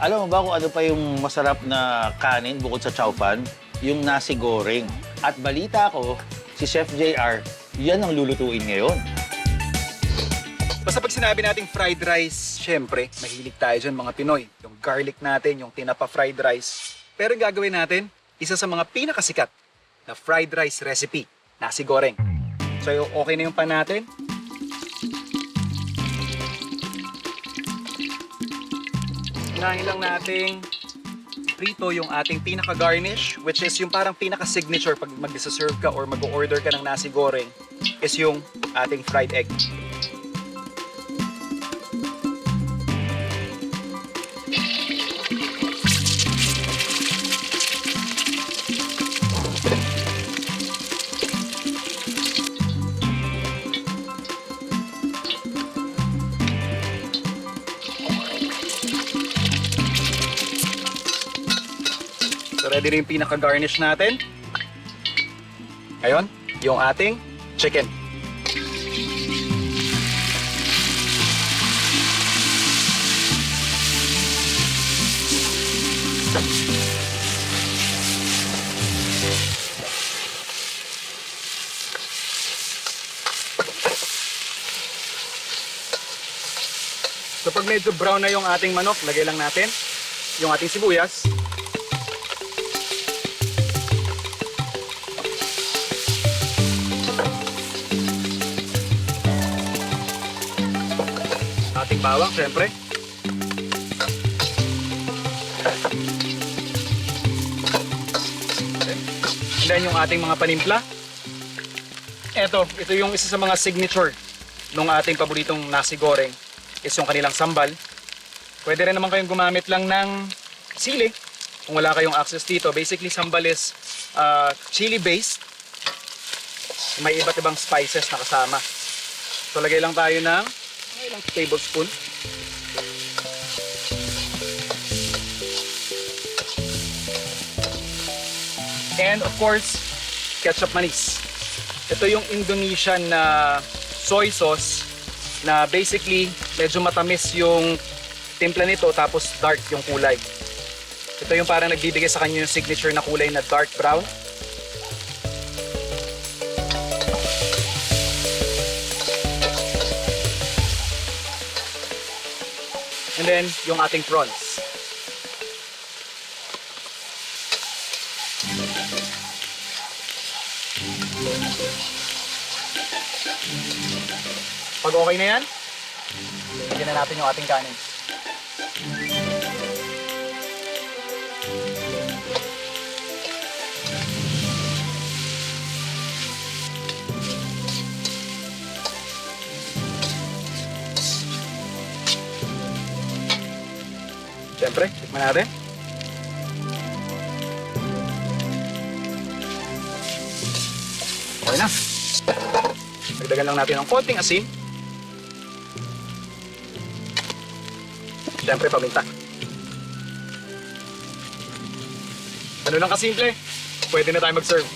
Alam mo ba kung ano pa yung masarap na kanin bukod sa chowpan? Yung nasi goreng. At balita ko, si Chef JR, yan ang lulutuin ngayon. Basta pag sinabi nating fried rice, syempre, mahilig tayo dyan mga Pinoy. Yung garlic natin, yung tinapa fried rice. Pero yung gagawin natin, isa sa mga pinakasikat na fried rice recipe, nasi goreng. So okay na yung pan natin. Unahin lang nating prito yung ating pinaka-garnish, which is yung parang pinaka-signature pag mag-serve ka or mag-order ka ng nasi goreng, is yung ating fried egg. So ready na yung pinaka-garnish natin. Ngayon, yung ating chicken. So pag medyo brown na yung ating manok, lagay lang natin yung ating sibuyas. Ating bawang, syempre. And then yung ating mga panimpla. Ito yung isa sa mga signature ng ating paboritong nasi goreng is yung kanilang sambal. Pwede rin naman kayong gumamit lang ng sili kung wala kayong access dito. Basically, sambal is chili based. May iba't ibang spices na kasama. So lagay lang tayo ng ilang tablespoon. And of course, ketchup manis. Ito yung Indonesian na soy sauce na basically medyo matamis yung timpla nito tapos dark yung kulay. Ito yung parang nagbibigay sa kanya yung signature na kulay na dark brown. And then, yung ating prawns. Pag okay na yan, lagyan na natin yung ating kanin. Siyempre, tikman natin. Okay na. Dagdagan lang natin ng konting asin. Siyempre, paminta. Ano lang kasimple, pwede na tayo mag-serve.